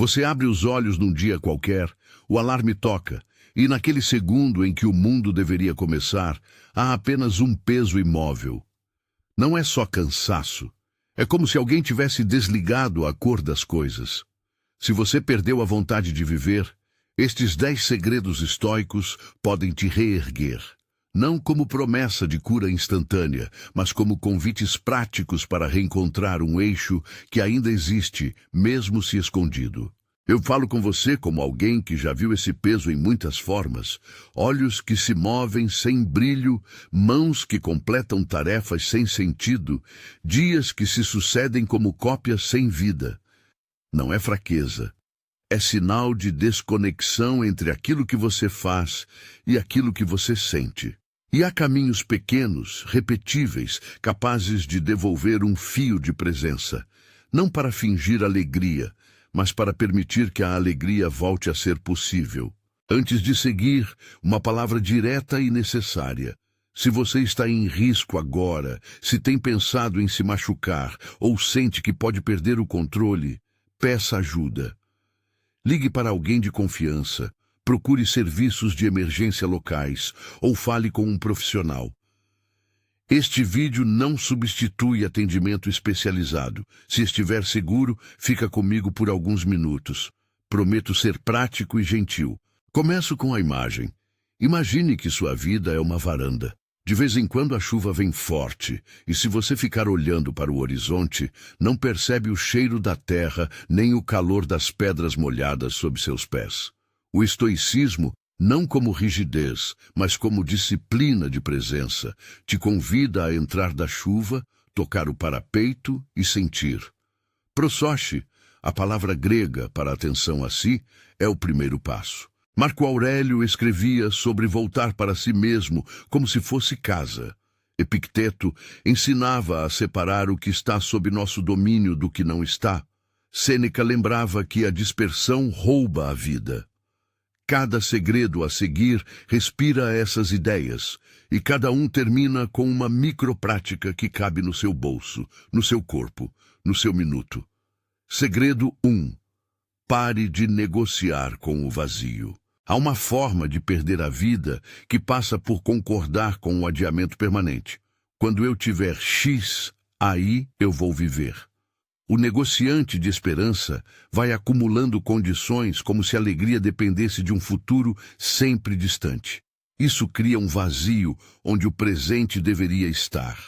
Você abre os olhos num dia qualquer, o alarme toca, e naquele segundo em que o mundo deveria começar, há apenas um peso imóvel. Não é só cansaço. É como se alguém tivesse desligado a cor das coisas. Se você perdeu a vontade de viver, estes 10 segredos estoicos podem te reerguer. Não como promessa de cura instantânea, mas como convites práticos para reencontrar um eixo que ainda existe, mesmo se escondido. Eu falo com você como alguém que já viu esse peso em muitas formas. Olhos que se movem sem brilho, mãos que completam tarefas sem sentido, dias que se sucedem como cópias sem vida. Não é fraqueza. É sinal de desconexão entre aquilo que você faz e aquilo que você sente. E há caminhos pequenos, repetíveis, capazes de devolver um fio de presença. Não para fingir alegria, mas para permitir que a alegria volte a ser possível. Antes de seguir, uma palavra direta e necessária. Se você está em risco agora, se tem pensado em se machucar ou sente que pode perder o controle, peça ajuda. Ligue para alguém de confiança, procure serviços de emergência locais ou fale com um profissional. Este vídeo não substitui atendimento especializado. Se estiver seguro, fica comigo por alguns minutos. Prometo ser prático e gentil. Começo com a imagem. Imagine que sua vida é uma varanda. De vez em quando a chuva vem forte, e se você ficar olhando para o horizonte, não percebe o cheiro da terra nem o calor das pedras molhadas sob seus pés. O estoicismo, não como rigidez, mas como disciplina de presença, te convida a entrar da chuva, tocar o parapeito e sentir. Prosoche, a palavra grega para atenção a si, é o primeiro passo. Marco Aurélio escrevia sobre voltar para si mesmo como se fosse casa. Epicteto ensinava a separar o que está sob nosso domínio do que não está. Sêneca lembrava que a dispersão rouba a vida. Cada segredo a seguir respira essas ideias, e cada um termina com uma microprática que cabe no seu bolso, no seu corpo, no seu minuto. Segredo 1. Pare de negociar com o vazio. Há uma forma de perder a vida que passa por concordar com o adiamento permanente. Quando eu tiver X, aí eu vou viver. O negociante de esperança vai acumulando condições como se a alegria dependesse de um futuro sempre distante. Isso cria um vazio onde o presente deveria estar.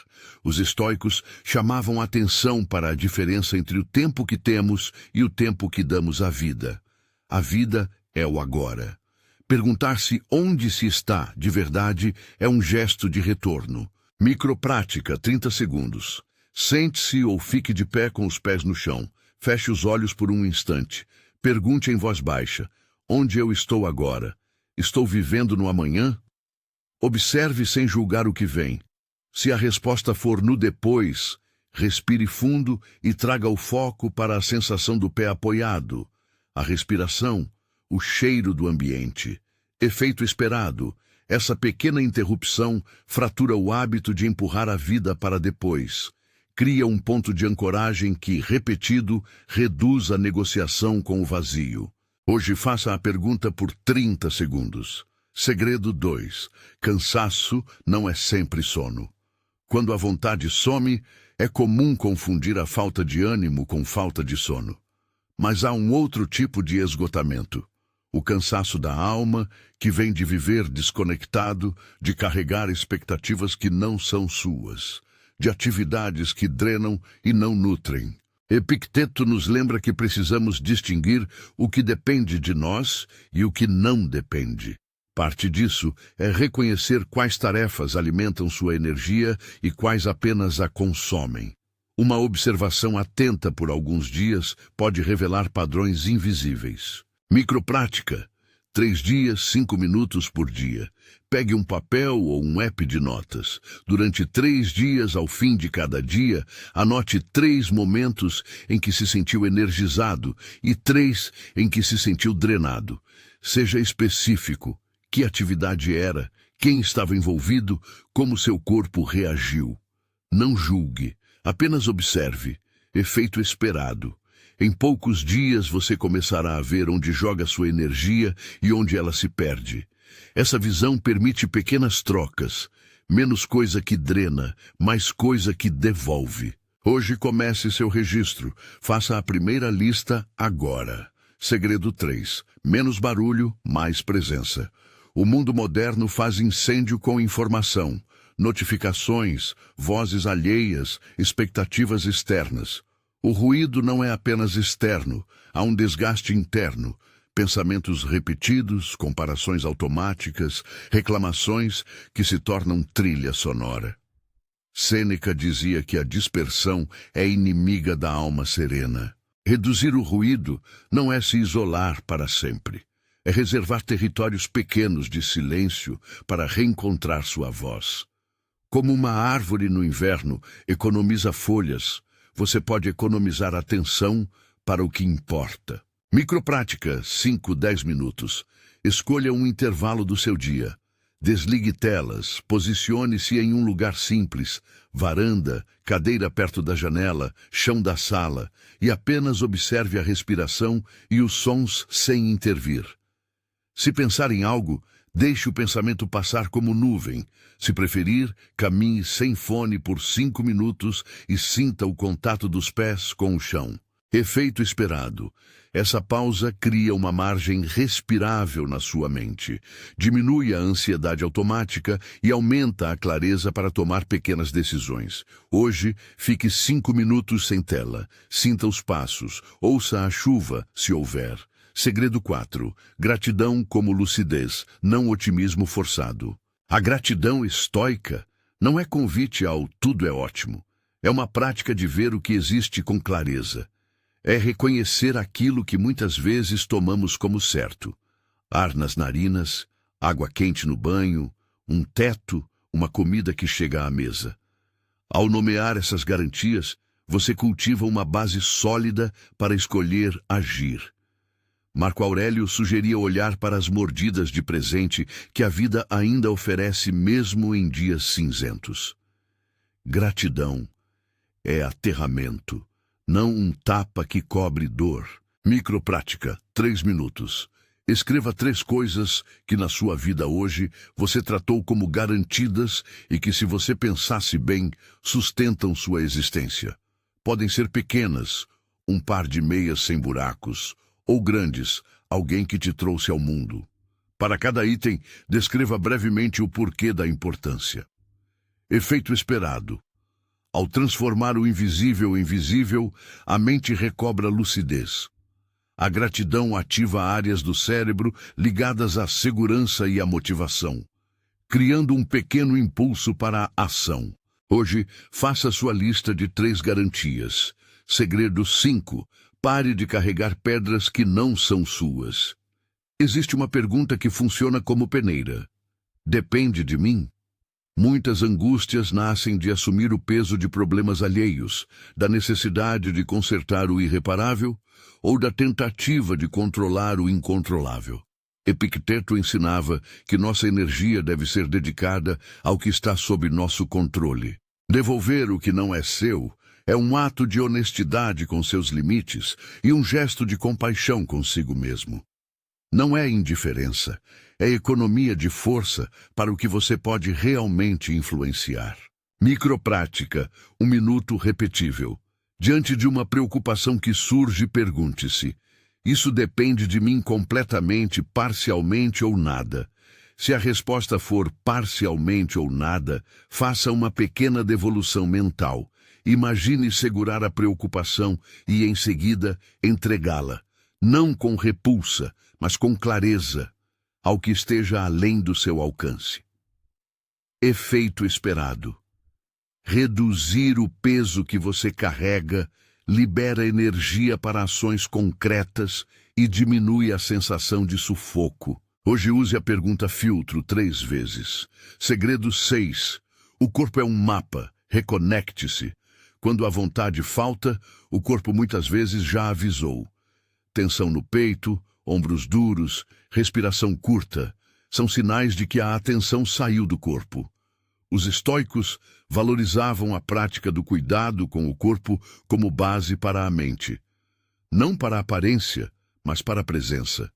Os estoicos chamavam atenção para a diferença entre o tempo que temos e o tempo que damos à vida. A vida é o agora. Perguntar-se onde se está, de verdade, é um gesto de retorno. Microprática, 30 segundos. Sente-se ou fique de pé com os pés no chão. Feche os olhos por um instante. Pergunte em voz baixa: onde eu estou agora? Estou vivendo no amanhã? Observe sem julgar o que vem. Se a resposta for no depois, respire fundo e traga o foco para a sensação do pé apoiado, a respiração, o cheiro do ambiente. Efeito esperado. Essa pequena interrupção fratura o hábito de empurrar a vida para depois. Cria um ponto de ancoragem que, repetido, reduz a negociação com o vazio. Hoje faça a pergunta por 30 segundos. Segredo 2. Cansaço não é sempre sono. Quando a vontade some, é comum confundir a falta de ânimo com falta de sono. Mas há um outro tipo de esgotamento. O cansaço da alma, que vem de viver desconectado, de carregar expectativas que não são suas, de atividades que drenam e não nutrem. Epicteto nos lembra que precisamos distinguir o que depende de nós e o que não depende. Parte disso é reconhecer quais tarefas alimentam sua energia e quais apenas a consomem. Uma observação atenta por alguns dias pode revelar padrões invisíveis. Microprática. 3 dias, 5 minutos por dia. Pegue um papel ou um app de notas. Durante 3 dias, ao fim de cada dia, anote 3 momentos em que se sentiu energizado e 3 em que se sentiu drenado. Seja específico. Que atividade era? Quem estava envolvido? Como seu corpo reagiu? Não julgue. Apenas observe. Efeito esperado. Em poucos dias você começará a ver onde joga sua energia e onde ela se perde. Essa visão permite pequenas trocas, menos coisa que drena, mais coisa que devolve. Hoje comece seu registro. Faça a primeira lista agora. Segredo 3. Menos barulho, mais presença. O mundo moderno faz incêndio com informação, notificações, vozes alheias, expectativas externas. O ruído não é apenas externo, há um desgaste interno. Pensamentos repetidos, comparações automáticas, reclamações que se tornam trilha sonora. Sêneca dizia que a dispersão é inimiga da alma serena. Reduzir o ruído não é se isolar para sempre. É reservar territórios pequenos de silêncio para reencontrar sua voz. Como uma árvore no inverno economiza folhas, você pode economizar atenção para o que importa. Microprática, 5-10 minutos. Escolha um intervalo do seu dia. Desligue telas, posicione-se em um lugar simples, varanda, cadeira perto da janela, chão da sala, e apenas observe a respiração e os sons sem intervir. Se pensar em algo, deixe o pensamento passar como nuvem. Se preferir, caminhe sem fone por 5 minutos e sinta o contato dos pés com o chão. Efeito esperado. Essa pausa cria uma margem respirável na sua mente, diminui a ansiedade automática e aumenta a clareza para tomar pequenas decisões. Hoje, fique 5 minutos sem tela, sinta os passos, ouça a chuva, se houver. Segredo 4. Gratidão como lucidez, não otimismo forçado. A gratidão estoica não é convite ao tudo é ótimo. É uma prática de ver o que existe com clareza. É reconhecer aquilo que muitas vezes tomamos como certo. Ar nas narinas, água quente no banho, um teto, uma comida que chega à mesa. Ao nomear essas garantias, você cultiva uma base sólida para escolher agir. Marco Aurélio sugeria olhar para as mordidas de presente que a vida ainda oferece mesmo em dias cinzentos. Gratidão é aterramento, não um tapa que cobre dor. Microprática, 3 minutos. Escreva 3 coisas que na sua vida hoje você tratou como garantidas e que, se você pensasse bem, sustentam sua existência. Podem ser pequenas, um par de meias sem buracos, ou grandes, alguém que te trouxe ao mundo. Para cada item, descreva brevemente o porquê da importância. Efeito esperado. Ao transformar o invisível em visível, a mente recobra lucidez. A gratidão ativa áreas do cérebro ligadas à segurança e à motivação, criando um pequeno impulso para a ação. Hoje, faça sua lista de 3 garantias. Segredo 5. Pare de carregar pedras que não são suas. Existe uma pergunta que funciona como peneira. Depende de mim? Muitas angústias nascem de assumir o peso de problemas alheios, da necessidade de consertar o irreparável ou da tentativa de controlar o incontrolável. Epicteto ensinava que nossa energia deve ser dedicada ao que está sob nosso controle. Devolver o que não é seu é um ato de honestidade com seus limites e um gesto de compaixão consigo mesmo. Não é indiferença, é economia de força para o que você pode realmente influenciar. Microprática, 1 minuto repetível. Diante de uma preocupação que surge, pergunte-se: isso depende de mim completamente, parcialmente ou nada? Se a resposta for parcialmente ou nada, faça uma pequena devolução mental. Imagine segurar a preocupação e, em seguida, entregá-la, não com repulsa, mas com clareza, ao que esteja além do seu alcance. Efeito esperado. Reduzir o peso que você carrega libera energia para ações concretas e diminui a sensação de sufoco. Hoje use a pergunta filtro 3 vezes. Segredo 6. O corpo é um mapa. Reconecte-se. Quando a vontade falta, o corpo muitas vezes já avisou. Tensão no peito, ombros duros, respiração curta, são sinais de que a atenção saiu do corpo. Os estoicos valorizavam a prática do cuidado com o corpo como base para a mente. não para a aparência, mas para a presença.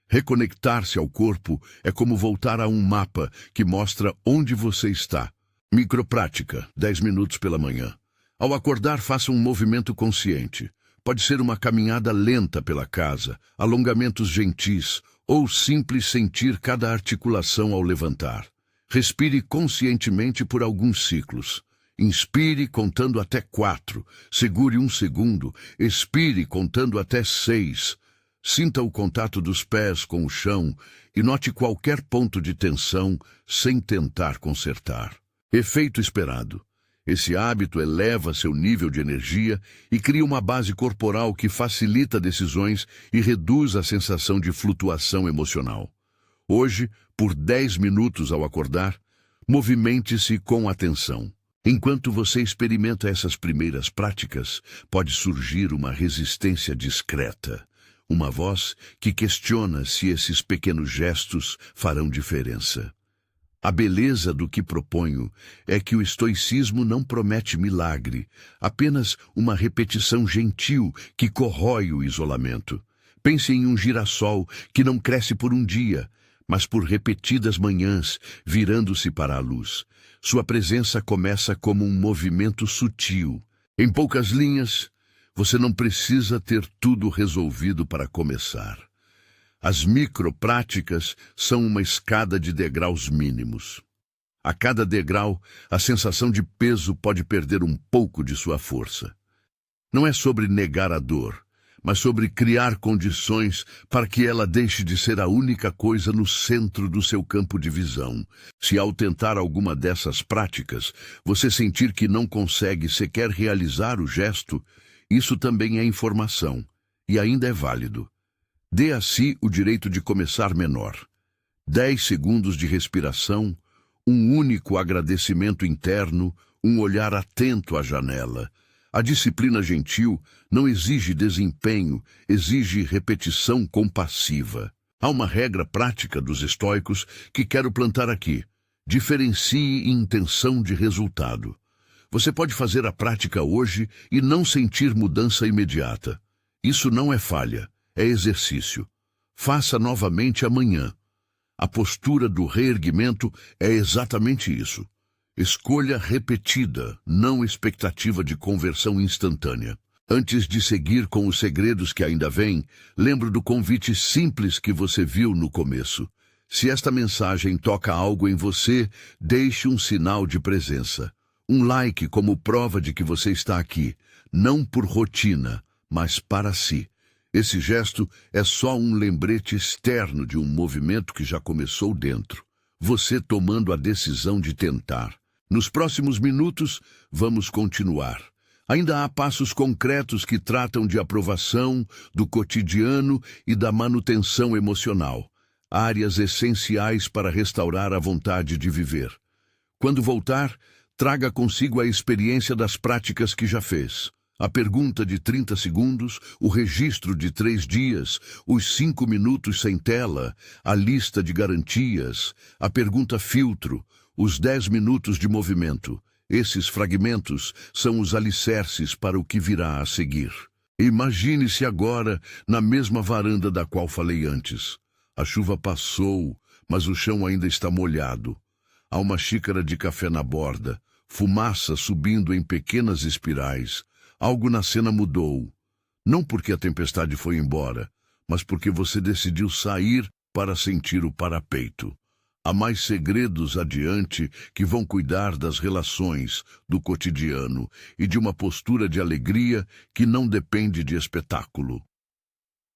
Reconectar-se ao corpo é como voltar a um mapa que mostra onde você está. Microprática, 10 minutos pela manhã. Ao acordar, faça um movimento consciente. Pode ser uma caminhada lenta pela casa, alongamentos gentis, ou simples sentir cada articulação ao levantar. Respire conscientemente por alguns ciclos. Inspire contando até 4, segure 1 segundo, expire contando até 6. Sinta o contato dos pés com o chão e note qualquer ponto de tensão sem tentar consertar. Efeito esperado. Esse hábito eleva seu nível de energia e cria uma base corporal que facilita decisões e reduz a sensação de flutuação emocional. Hoje, por 10 minutos ao acordar, movimente-se com atenção. Enquanto você experimenta essas primeiras práticas, pode surgir uma resistência discreta. Uma voz que questiona se esses pequenos gestos farão diferença. A beleza do que proponho é que o estoicismo não promete milagre, apenas uma repetição gentil que corrói o isolamento. Pense em um girassol que não cresce por um dia, mas por repetidas manhãs, virando-se para a luz. Sua presença começa como um movimento sutil. Em poucas linhas, você não precisa ter tudo resolvido para começar. As micropráticas são uma escada de degraus mínimos. A cada degrau, a sensação de peso pode perder um pouco de sua força. Não é sobre negar a dor, mas sobre criar condições para que ela deixe de ser a única coisa no centro do seu campo de visão. Se ao tentar alguma dessas práticas, você sentir que não consegue sequer realizar o gesto, isso também é informação, e ainda é válido. Dê a si o direito de começar menor. 10 segundos de respiração, um único agradecimento interno, um olhar atento à janela. A disciplina gentil não exige desempenho, exige repetição compassiva. Há uma regra prática dos estoicos que quero plantar aqui. Diferencie intenção de resultado. Você pode fazer a prática hoje e não sentir mudança imediata. Isso não é falha, é exercício. Faça novamente amanhã. A postura do reerguimento é exatamente isso. Escolha repetida, não expectativa de conversão instantânea. Antes de seguir com os segredos que ainda vêm, lembro do convite simples que você viu no começo. Se esta mensagem toca algo em você, deixe um sinal de presença. Um like como prova de que você está aqui, não por rotina, mas para si. Esse gesto é só um lembrete externo de um movimento que já começou dentro. Você tomando a decisão de tentar. Nos próximos minutos, vamos continuar. Ainda há passos concretos que tratam de aprovação, do cotidiano e da manutenção emocional. Áreas essenciais para restaurar a vontade de viver. Quando voltar, traga consigo a experiência das práticas que já fez. A pergunta de 30 segundos, o registro de 3 dias, os 5 minutos sem tela, a lista de garantias, a pergunta filtro, os 10 minutos de movimento. Esses fragmentos são os alicerces para o que virá a seguir. Imagine-se agora na mesma varanda da qual falei antes. A chuva passou, mas o chão ainda está molhado. Há uma xícara de café na borda, fumaça subindo em pequenas espirais. Algo na cena mudou. Não porque a tempestade foi embora, mas porque você decidiu sair para sentir o parapeito. Há mais segredos adiante que vão cuidar das relações, do cotidiano e de uma postura de alegria que não depende de espetáculo.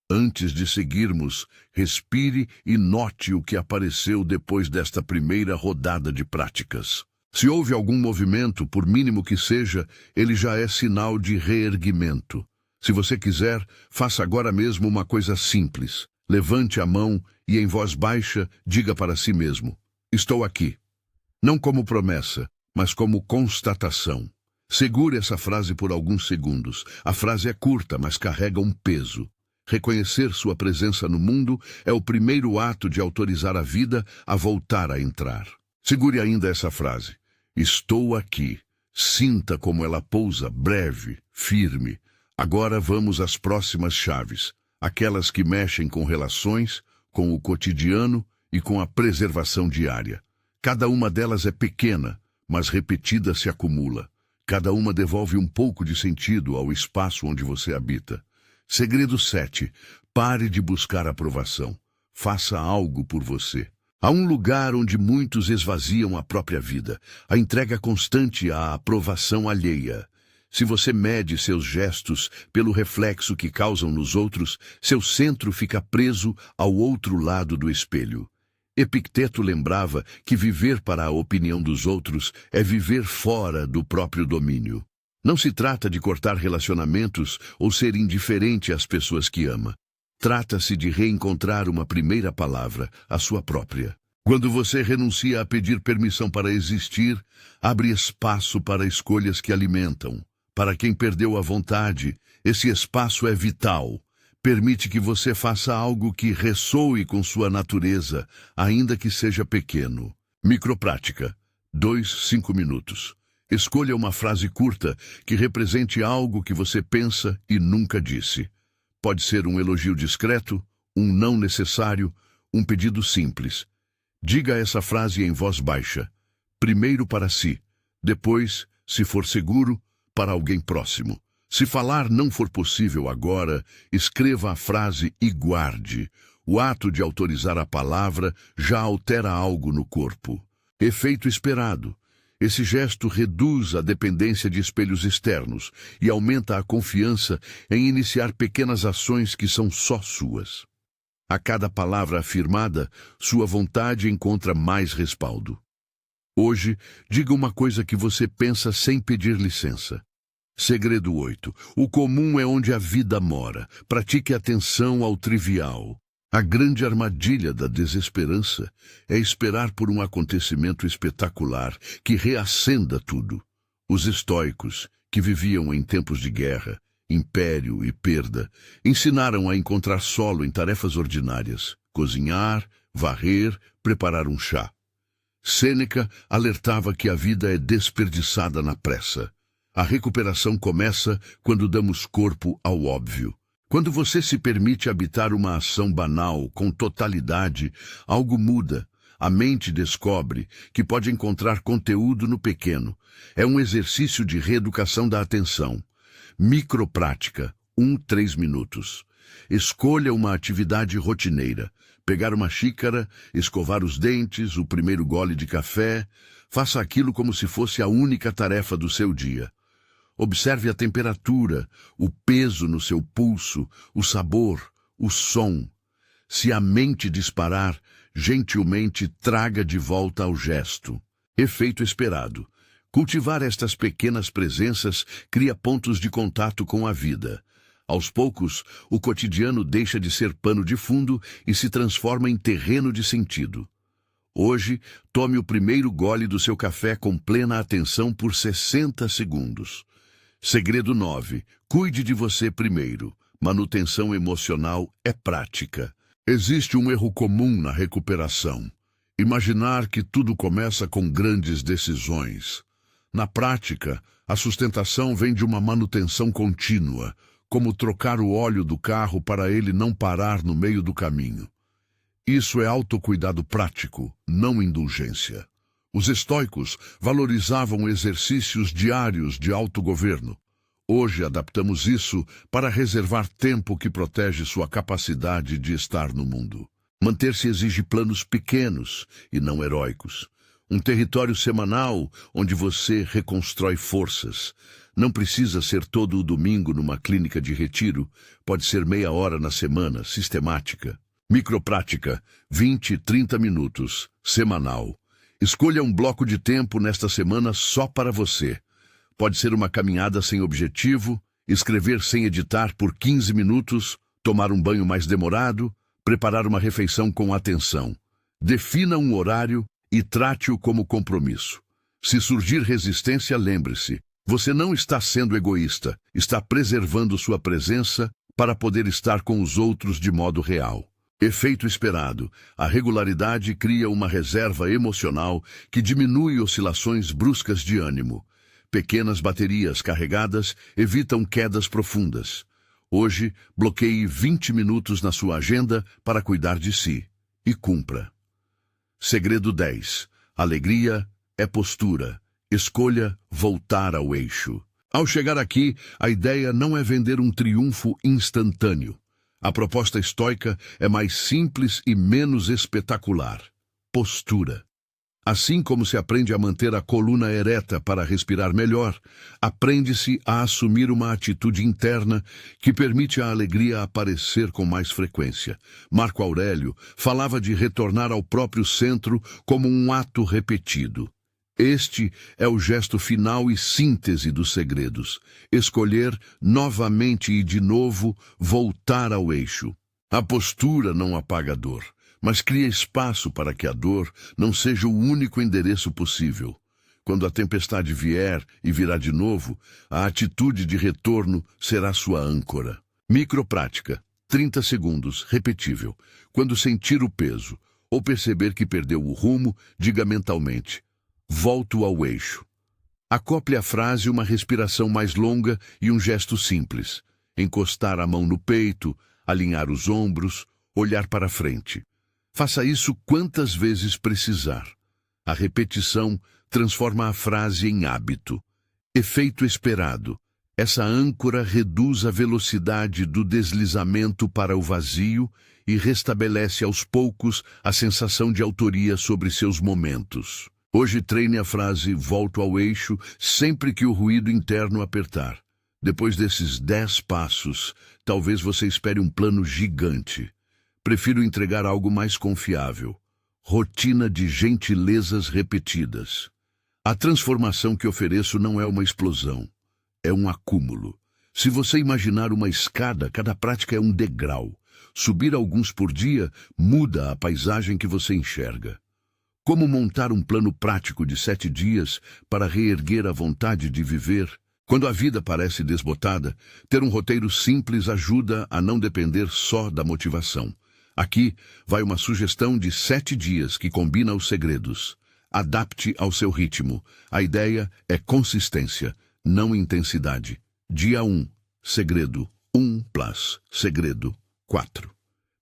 Antes de seguirmos, respire e note o que apareceu depois desta primeira rodada de práticas. Se houve algum movimento, por mínimo que seja, ele já é sinal de reerguimento. Se você quiser, faça agora mesmo uma coisa simples. Levante a mão e, em voz baixa, diga para si mesmo: estou aqui. Não como promessa, mas como constatação. Segure essa frase por alguns segundos. A frase é curta, mas carrega um peso. Reconhecer sua presença no mundo é o primeiro ato de autorizar a vida a voltar a entrar. Segure ainda essa frase. Estou aqui. Sinta como ela pousa, breve, firme. Agora vamos às próximas chaves, aquelas que mexem com relações, com o cotidiano e com a preservação diária. Cada uma delas é pequena, mas repetida se acumula. Cada uma devolve um pouco de sentido ao espaço onde você habita. Segredo 7. Pare de buscar aprovação. Faça algo por você. Há um lugar onde muitos esvaziam a própria vida, a entrega constante à aprovação alheia. Se você mede seus gestos pelo reflexo que causam nos outros, seu centro fica preso ao outro lado do espelho. Epicteto lembrava que viver para a opinião dos outros é viver fora do próprio domínio. Não se trata de cortar relacionamentos ou ser indiferente às pessoas que ama. Trata-se de reencontrar uma primeira palavra, a sua própria. Quando você renuncia a pedir permissão para existir, abre espaço para escolhas que alimentam. Para quem perdeu a vontade, esse espaço é vital. Permite que você faça algo que ressoe com sua natureza, ainda que seja pequeno. Microprática. 5 minutos. Escolha uma frase curta que represente algo que você pensa e nunca disse. Pode ser um elogio discreto, um não necessário, um pedido simples. Diga essa frase em voz baixa. Primeiro para si, depois, se for seguro, para alguém próximo. Se falar não for possível agora, escreva a frase e guarde. O ato de autorizar a palavra já altera algo no corpo. Efeito esperado. Esse gesto reduz a dependência de espelhos externos e aumenta a confiança em iniciar pequenas ações que são só suas. A cada palavra afirmada, sua vontade encontra mais respaldo. Hoje, diga uma coisa que você pensa sem pedir licença. Segredo 8. O comum é onde a vida mora. Pratique atenção ao trivial. A grande armadilha da desesperança é esperar por um acontecimento espetacular que reacenda tudo. Os estoicos, que viviam em tempos de guerra, império e perda, ensinaram a encontrar solo em tarefas ordinárias: cozinhar, varrer, preparar um chá. Sêneca alertava que a vida é desperdiçada na pressa. A recuperação começa quando damos corpo ao óbvio. Quando você se permite habitar uma ação banal com totalidade, algo muda. A mente descobre que pode encontrar conteúdo no pequeno. É um exercício de reeducação da atenção. Microprática, 3 minutos. Escolha uma atividade rotineira. Pegar uma xícara, escovar os dentes, o primeiro gole de café. Faça aquilo como se fosse a única tarefa do seu dia. Observe a temperatura, o peso no seu pulso, o sabor, o som. Se a mente disparar, gentilmente traga de volta ao gesto. Efeito esperado. Cultivar estas pequenas presenças cria pontos de contato com a vida. Aos poucos, o cotidiano deixa de ser pano de fundo e se transforma em terreno de sentido. Hoje, tome o primeiro gole do seu café com plena atenção por 60 segundos. Segredo 9. Cuide de você primeiro. Manutenção emocional é prática. Existe um erro comum na recuperação: imaginar que tudo começa com grandes decisões. Na prática, a sustentação vem de uma manutenção contínua, como trocar o óleo do carro para ele não parar no meio do caminho. Isso é autocuidado prático, não indulgência. Os estoicos valorizavam exercícios diários de autogoverno. Hoje adaptamos isso para reservar tempo que protege sua capacidade de estar no mundo. Manter-se exige planos pequenos e não heróicos. Um território semanal onde você reconstrói forças. Não precisa ser todo o domingo numa clínica de retiro. Pode ser meia hora na semana, sistemática. Microprática, 20, 30 minutos, semanal. Escolha um bloco de tempo nesta semana só para você. Pode ser uma caminhada sem objetivo, escrever sem editar por 15 minutos, tomar um banho mais demorado, preparar uma refeição com atenção. Defina um horário e trate-o como compromisso. Se surgir resistência, lembre-se, você não está sendo egoísta, está preservando sua presença para poder estar com os outros de modo real. Efeito esperado. A regularidade cria uma reserva emocional que diminui oscilações bruscas de ânimo. Pequenas baterias carregadas evitam quedas profundas. Hoje, bloqueie 20 minutos na sua agenda para cuidar de si. E cumpra. Segredo 10. Alegria é postura. Escolha voltar ao eixo. Ao chegar aqui, a ideia não é vender um triunfo instantâneo. A proposta estoica é mais simples e menos espetacular. Postura. Assim como se aprende a manter a coluna ereta para respirar melhor, aprende-se a assumir uma atitude interna que permite a alegria aparecer com mais frequência. Marco Aurélio falava de retornar ao próprio centro como um ato repetido. Este é o gesto final e síntese dos segredos. Escolher novamente e de novo voltar ao eixo. A postura não apaga a dor, mas cria espaço para que a dor não seja o único endereço possível. Quando a tempestade vier e virá de novo, a atitude de retorno será sua âncora. Microprática. 30 segundos, repetível. Quando sentir o peso ou perceber que perdeu o rumo, diga mentalmente: volto ao eixo. Acople à frase uma respiração mais longa e um gesto simples. Encostar a mão no peito, alinhar os ombros, olhar para frente. Faça isso quantas vezes precisar. A repetição transforma a frase em hábito. Efeito esperado. Essa âncora reduz a velocidade do deslizamento para o vazio e restabelece aos poucos a sensação de autoria sobre seus momentos. Hoje treine a frase "volto ao eixo" sempre que o ruído interno apertar. Depois desses 10 passos, talvez você espere um plano gigante. Prefiro entregar algo mais confiável. Rotina de gentilezas repetidas. A transformação que ofereço não é uma explosão, é um acúmulo. Se você imaginar uma escada, cada prática é um degrau. Subir alguns por dia muda a paisagem que você enxerga. Como montar um plano prático de 7 dias para reerguer a vontade de viver? Quando a vida parece desbotada, ter um roteiro simples ajuda a não depender só da motivação. Aqui vai uma sugestão de 7 dias que combina os segredos. Adapte ao seu ritmo. A ideia é consistência, não intensidade. Dia 1. Segredo 1 plus. Segredo 4.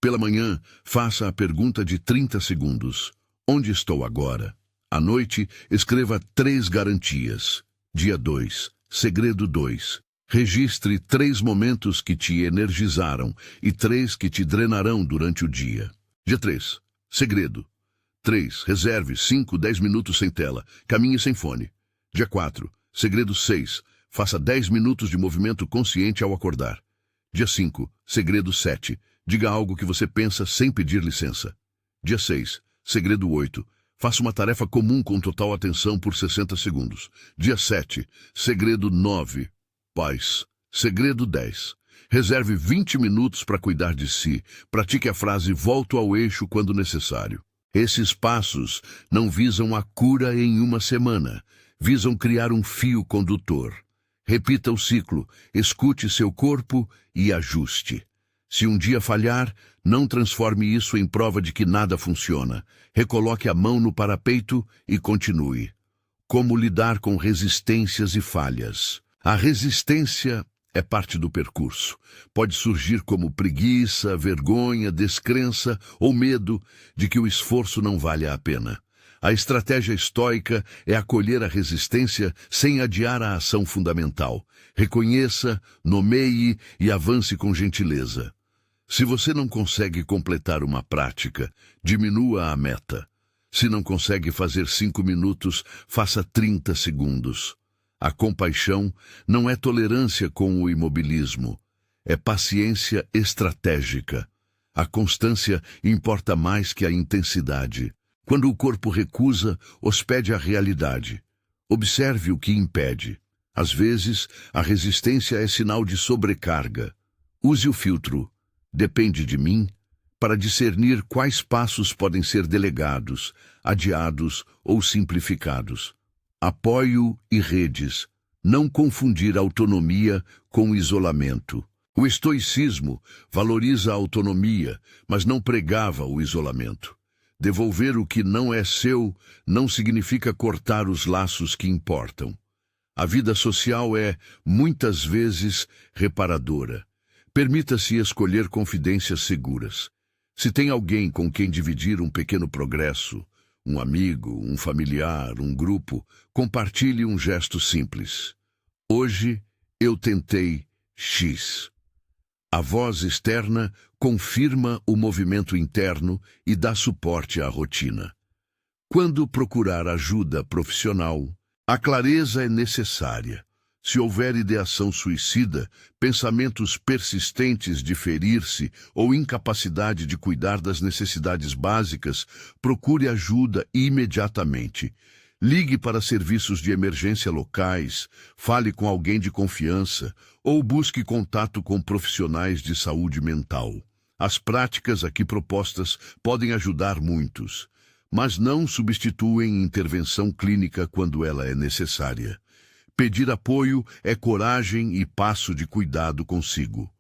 Pela manhã, faça a pergunta de 30 segundos. Onde estou agora? À noite, escreva 3 garantias. Dia 2. Segredo 2. Registre 3 momentos que te energizaram e 3 que te drenarão durante o dia. Dia 3. Segredo. 3. Reserve 5, 10 minutos sem tela. Caminhe sem fone. Dia 4. Segredo 6. Faça 10 minutos de movimento consciente ao acordar. Dia 5. Segredo 7. Diga algo que você pensa sem pedir licença. Dia 6. Segredo 8. Faça uma tarefa comum com total atenção por 60 segundos. Dia 7. Segredo 9. Paz. Segredo 10. Reserve 20 minutos para cuidar de si. Pratique a frase "volto ao eixo" quando necessário. Esses passos não visam a cura em uma semana. Visam criar um fio condutor. Repita o ciclo. Escute seu corpo e ajuste. Se um dia falhar, não transforme isso em prova de que nada funciona. Recoloque a mão no parapeito e continue. Como lidar com resistências e falhas? A resistência é parte do percurso. Pode surgir como preguiça, vergonha, descrença ou medo de que o esforço não valha a pena. A estratégia estoica é acolher a resistência sem adiar a ação fundamental. Reconheça, nomeie e avance com gentileza. Se você não consegue completar uma prática, diminua a meta. Se não consegue fazer 5 minutos, faça 30 segundos. A compaixão não é tolerância com o imobilismo, é paciência estratégica. A constância importa mais que a intensidade. Quando o corpo recusa, hospede a realidade. Observe o que impede. Às vezes, a resistência é sinal de sobrecarga. Use o filtro "depende de mim" para discernir quais passos podem ser delegados, adiados ou simplificados. Apoio e redes. Não confundir autonomia com isolamento. O estoicismo valoriza a autonomia, mas não pregava o isolamento. Devolver o que não é seu não significa cortar os laços que importam. A vida social é, muitas vezes, reparadora. Permita-se escolher confidências seguras. Se tem alguém com quem dividir um pequeno progresso, um amigo, um familiar, um grupo, compartilhe um gesto simples. Hoje eu tentei X. A voz externa confirma o movimento interno e dá suporte à rotina. Quando procurar ajuda profissional, a clareza é necessária. Se houver ideação suicida, pensamentos persistentes de ferir-se ou incapacidade de cuidar das necessidades básicas, procure ajuda imediatamente. Ligue para serviços de emergência locais, fale com alguém de confiança ou busque contato com profissionais de saúde mental. As práticas aqui propostas podem ajudar muitos, mas não substituem intervenção clínica quando ela é necessária. Pedir apoio é coragem e passo de cuidado consigo.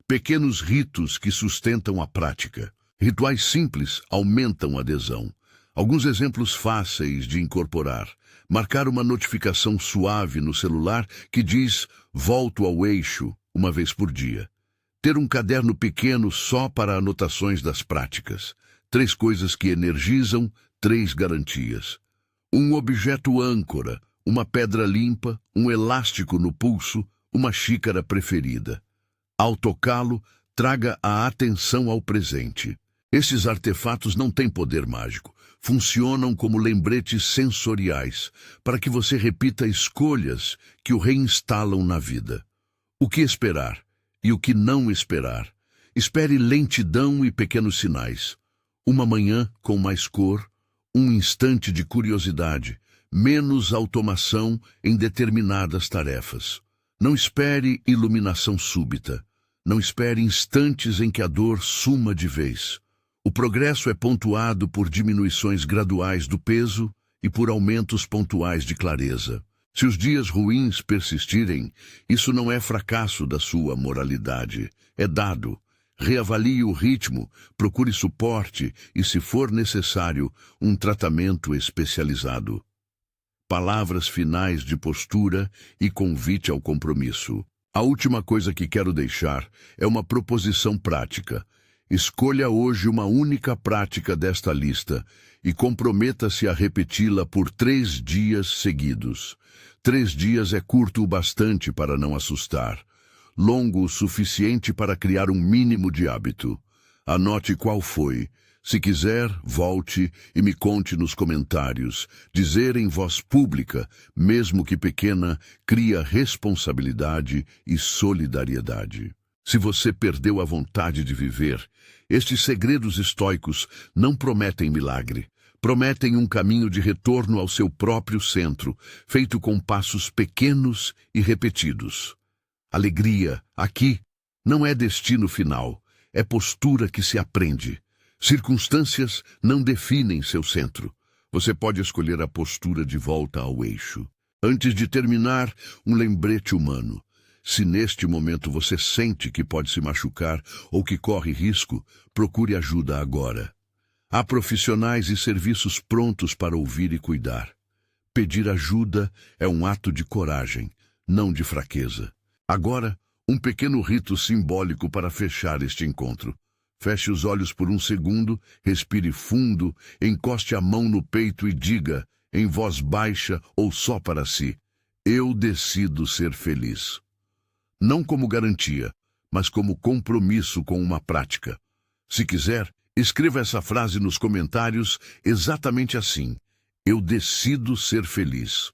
Pequenos ritos que sustentam a prática. Rituais simples aumentam a adesão. Alguns exemplos fáceis de incorporar. Marcar uma notificação suave no celular que diz "volto ao eixo" uma vez por dia. Ter um caderno pequeno só para anotações das práticas. 3 coisas que energizam, 3 garantias. Um objeto âncora, uma pedra limpa, um elástico no pulso, uma xícara preferida. Ao tocá-lo, traga a atenção ao presente. Esses artefatos não têm poder mágico. Funcionam como lembretes sensoriais, para que você repita escolhas que o reinstalam na vida. O que esperar e o que não esperar. Espere lentidão e pequenos sinais. Uma manhã com mais cor, um instante de curiosidade, menos automação em determinadas tarefas. Não espere iluminação súbita. Não espere instantes em que a dor suma de vez. O progresso é pontuado por diminuições graduais do peso e por aumentos pontuais de clareza. Se os dias ruins persistirem, isso não é fracasso da sua moralidade, é dado. Reavalie o ritmo, procure suporte e, se for necessário, um tratamento especializado. Palavras finais de postura e convite ao compromisso. A última coisa que quero deixar é uma proposição prática. Escolha hoje uma única prática desta lista e comprometa-se a repeti-la por 3 dias seguidos. 3 dias é curto o bastante para não assustar. Longo o suficiente para criar um mínimo de hábito. Anote qual foi. Se quiser, volte e me conte nos comentários. Dizer em voz pública, mesmo que pequena, cria responsabilidade e solidariedade. Se você perdeu a vontade de viver, estes segredos estoicos não prometem milagre. Prometem um caminho de retorno ao seu próprio centro, feito com passos pequenos e repetidos. Alegria, aqui, não é destino final, é postura que se aprende. Circunstâncias não definem seu centro. Você pode escolher a postura de volta ao eixo. Antes de terminar, um lembrete humano. Se neste momento você sente que pode se machucar ou que corre risco, procure ajuda agora. Há profissionais e serviços prontos para ouvir e cuidar. Pedir ajuda é um ato de coragem, não de fraqueza. Agora, um pequeno rito simbólico para fechar este encontro. Feche os olhos por um segundo, respire fundo, encoste a mão no peito e diga, em voz baixa ou só para si, eu decido ser feliz. Não como garantia, mas como compromisso com uma prática. Se quiser, escreva essa frase nos comentários exatamente assim, eu decido ser feliz.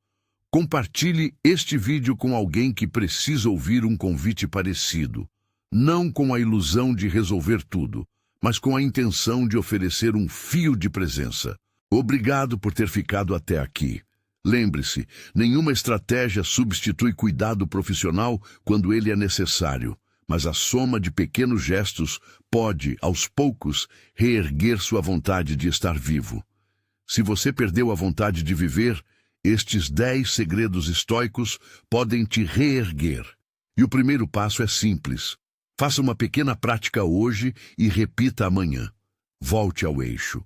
Compartilhe este vídeo com alguém que precisa ouvir um convite parecido. Não com a ilusão de resolver tudo, mas com a intenção de oferecer um fio de presença. Obrigado por ter ficado até aqui. Lembre-se, nenhuma estratégia substitui cuidado profissional quando ele é necessário, mas a soma de pequenos gestos pode, aos poucos, reerguer sua vontade de estar vivo. Se você perdeu a vontade de viver, estes 10 segredos estoicos podem te reerguer. E o primeiro passo é simples. Faça uma pequena prática hoje e repita amanhã. Volte ao eixo.